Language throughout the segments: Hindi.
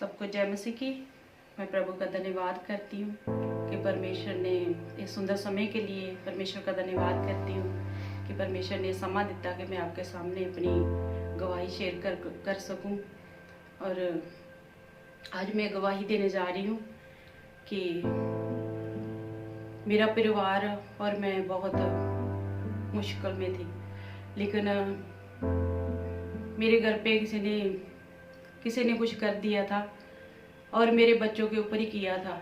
सबको जय मसीह की। मैं प्रभु का धन्यवाद करती हूँ कि परमेश्वर ने इस सुंदर समय के लिए परमेश्वर का धन्यवाद करती हूँ कि परमेश्वर ने समय दिता कि मैं आपके सामने अपनी गवाही शेयर कर सकूँ। और आज मैं गवाही देने जा रही हूँ कि मेरा परिवार और मैं बहुत मुश्किल में थी, लेकिन मेरे घर पे किसी ने कुछ कर दिया था और मेरे बच्चों के ऊपर ही किया था।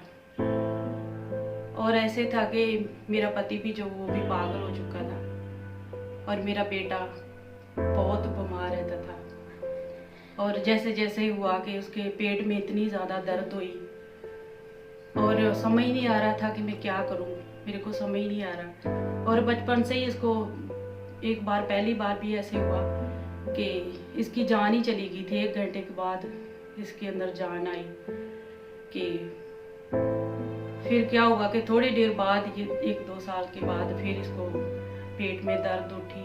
और ऐसे था कि मेरा पति भी वो भी पागल हो चुका था और मेरा बेटा बहुत बीमार रहता था। और जैसे जैसे हुआ कि उसके पेट में इतनी ज़्यादा दर्द हुई और समझ ही नहीं आ रहा था कि मैं क्या करूं, मेरे को समझ ही नहीं आ रहा। और बचपन से ही इसको एक बार पहली बार भी ऐसे हुआ कि इसकी जान ही चली गई थी। 1 घंटे के बाद इसके अंदर जान आई कि फिर क्या हुआ कि थोड़ी देर बाद ये 1-2 साल के बाद फिर इसको पेट में दर्द उठी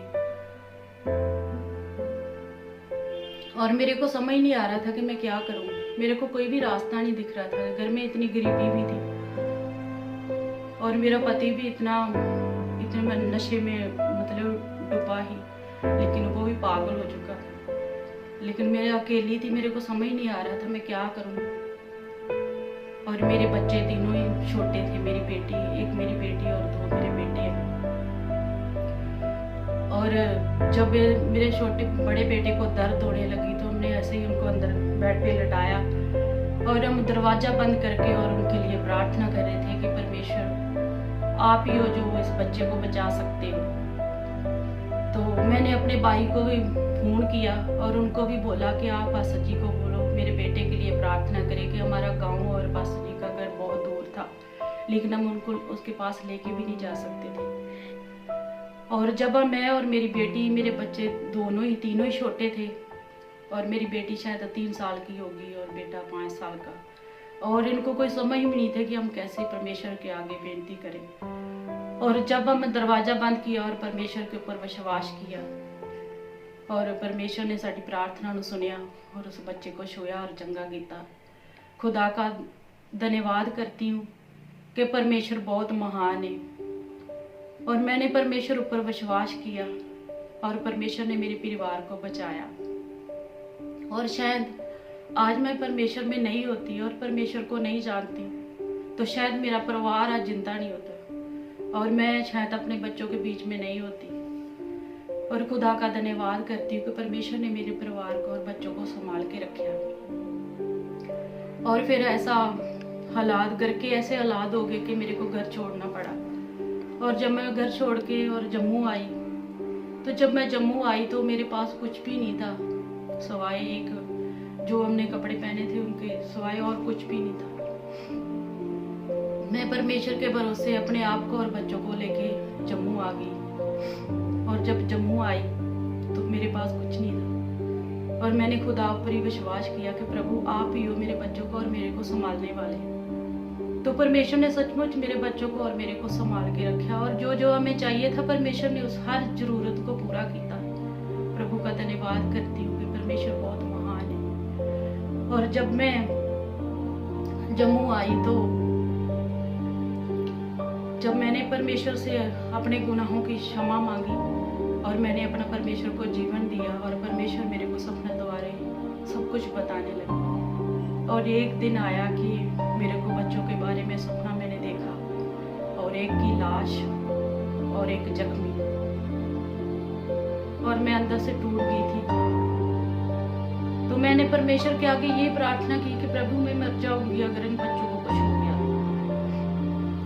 और मेरे को समझ नहीं आ रहा था कि मैं क्या करूं। मेरे को कोई भी रास्ता नहीं दिख रहा था। घर में इतनी गरीबी भी थी और मेरा पति भी इतने नशे में मतलब डूबा ही, लेकिन वो भी पागल हो चुका था। लेकिन मैं अकेली थी, मेरे को समझ नहीं आ रहा था मैं क्या करूं। और मेरे बच्चे तीनों ही छोटे थे, एक मेरी बेटी और 2 मेरे बेटे हैं। और जब मेरे बड़े बेटे को दर्द होने लगी तो हमने ऐसे ही उनको अंदर बेड पे लटाया और हम दरवाजा बंद करके और उनके लिए प्रार्थना कर रहे थे कि परमेश्वर आप ही हो जो इस बच्चे को बचा सकते हो। तो मैंने अपने भाई को भी फोन किया और उनको भी बोला कि आप पास्टर जी को बोलो मेरे बेटे के लिए प्रार्थना करें कि हमारा गांव और पास्टर जी का घर बहुत दूर था, लेकिन हम उनको उसके पास लेके भी नहीं जा सकते थे। और जब मैं और मेरी बेटी, मेरे बच्चे तीनों ही छोटे थे और मेरी बेटी शायद 3 साल की होगी और बेटा 5 साल का, और इनको कोई समझ भी नहीं था कि हम कैसे परमेश्वर के आगे बेनती करें। और जब हम दरवाजा बंद किया और परमेश्वर के ऊपर विश्वास किया और परमेश्वर ने साडी प्रार्थना ਨੂੰ सुनिया और उस बच्चे को छुआ और चंगा किया। खुदा का धन्यवाद करती हूँ कि परमेश्वर बहुत महान है और मैंने परमेश्वर ऊपर विश्वास किया और परमेश्वर ने मेरे परिवार को बचाया। और शायद आज मैं परमेश्वर में नहीं होती और परमेश्वर को नहीं जानती तो शायद मेरा परिवार आज जिंदा नहीं होता और मैं शायद अपने बच्चों के बीच में नहीं होती। और खुदा का धन्यवाद करती हूँ कि परमेश्वर ने मेरे परिवार को और बच्चों को संभाल के रखा। और फिर घर के ऐसे हालात हो गए कि मेरे को घर छोड़ना पड़ा। और जब मैं घर छोड़ के और जम्मू आई तो जब मैं जम्मू आई तो मेरे पास कुछ भी नहीं था सिवाय एक जो हमने कपड़े पहने थे उनके सिवाय, और कुछ भी नहीं था। मैं परमेश्वर के भरोसे अपने आप को और बच्चों को लेके जम्मू आ गई। और जब जम्मू आई तो मेरे पास कुछ नहीं था और मैंने खुदा पर ही विश्वास किया कि प्रभु आप ही हो मेरे बच्चों को और मेरे को संभालने वाले। तो परमेश्वर ने सचमुच मेरे बच्चों को और मेरे को संभाल के रखा और जो जो हमें चाहिए था परमेश्वर ने उस हर जरूरत को पूरा किया। प्रभु का धन्यवाद करती हूँ कि परमेश्वर बहुत महान है। और जब मैं जम्मू आई तो जब मैंने परमेश्वर से अपने गुनाहों की क्षमा मांगी और मैंने अपना परमेश्वर को जीवन दिया और परमेश्वर मेरे को सपने द्वारे सब कुछ बताने लगा। और एक दिन आया कि मेरे को बच्चों के बारे में सपना मैंने देखा और एक की लाश और एक जख्मी, और मैं अंदर से टूट गई थी। तो मैंने परमेश्वर के आगे ये प्रार्थना की कि प्रभु मैं मर जाऊंगी अगर इन बच्चों को कुछ हो गया।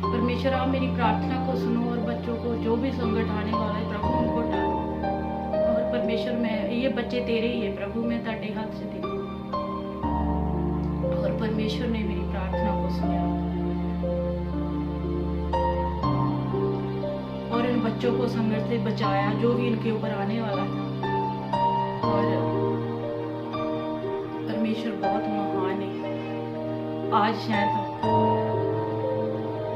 परमेश्वर आप मेरी प्रार्थना को सुनो और बच्चों को जो भी संकट आने वाला है प्रभु उनको टालो। और परमेश्वर मैं ये बच्चे तेरे ही है प्रभु, मैं तेरे हाथ से देखूं। और परमेश्वर ने मेरी प्रार्थना को सुना और इन बच्चों को संकट से बचाया जो भी इनके ऊपर आने वाला था। और परमेश्वर बहुत महान है। आज शायद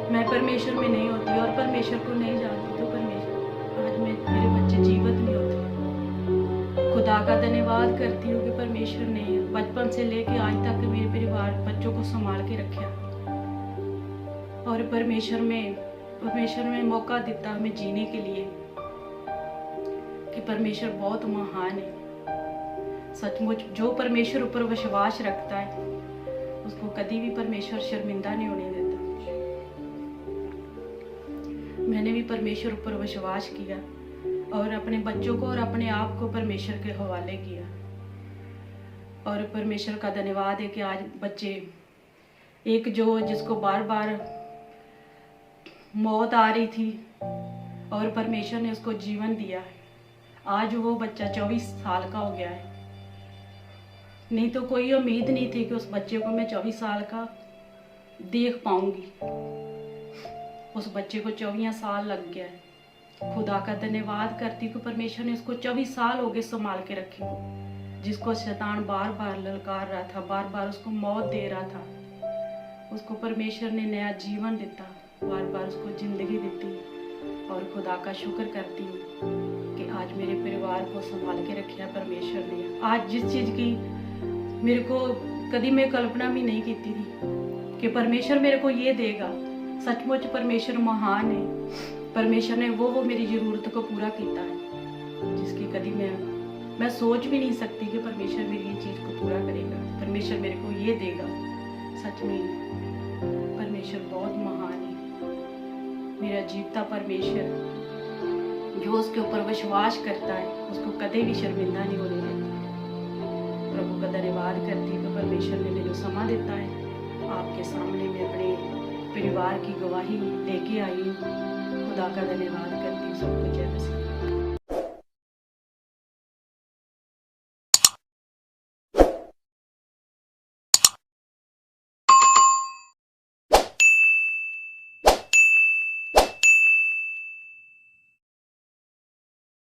मैं परमेश्वर में नहीं होती और परमेश्वर को नहीं जानती तो परमेश्वर आज मेरे बच्चे जीवित नहीं होते। खुदा का धन्यवाद करती हूँ कि परमेश्वर ने बचपन से लेके आज तक मेरे परिवार बच्चों को संभाल के रखा और परमेश्वर में मौका दिता हमें जीने के लिए कि परमेश्वर बहुत महान है। सचमुच जो परमेश्वर ऊपर विश्वास रखता है उसको कभी भी परमेश्वर शर्मिंदा नहीं होने देता। मैंने भी परमेश्वर ऊपर विश्वास किया और अपने बच्चों को और अपने आप को परमेश्वर के हवाले किया और परमेश्वर का धन्यवाद है कि आज बच्चे एक जो जिसको बार बार मौत आ रही थी और परमेश्वर ने उसको जीवन दिया है, आज वो बच्चा 24 साल का हो गया है। नहीं तो कोई उम्मीद नहीं थी कि उस बच्चे को मैं 24 साल का देख पाऊंगी। उस बच्चे को 24 साल लग गया है। खुदा का धन्यवाद करती कि परमेश्वर ने उसको 24 साल हो गए संभाल के रखे हो। जिसको शैतान बार बार ललकार रहा था, बार बार उसको मौत दे रहा था, उसको परमेश्वर ने नया जीवन देता, बार बार उसको जिंदगी देती। और खुदा का शुक्र करती हूँ कि आज मेरे परिवार को संभाल के रखा परमेश्वर ने। आज जिस चीज़ की मेरे को कभी मैं कल्पना भी नहीं की थी कि परमेश्वर मेरे को ये देगा, सचमुच परमेश्वर महान है। परमेश्वर ने वो मेरी ज़रूरत को पूरा किया है जिसकी कभी मैं सोच भी नहीं सकती कि परमेश्वर मेरी ये चीज़ को पूरा करेगा, परमेश्वर मेरे को ये देगा। सच में परमेश्वर बहुत महान है। मेरा जीवता परमेश्वर जो उसके ऊपर विश्वास करता है उसको कभी भी शर्मिंदा नहीं होने देता। प्रभु का धन्यवाद करती कि परमेश्वर ने मुझे समा देता है। आपके सामने मैं अपने परिवार की गवाही लेके आई हूँ। खुदा का धन्यवाद करती हूँ। सबको जय मसीह।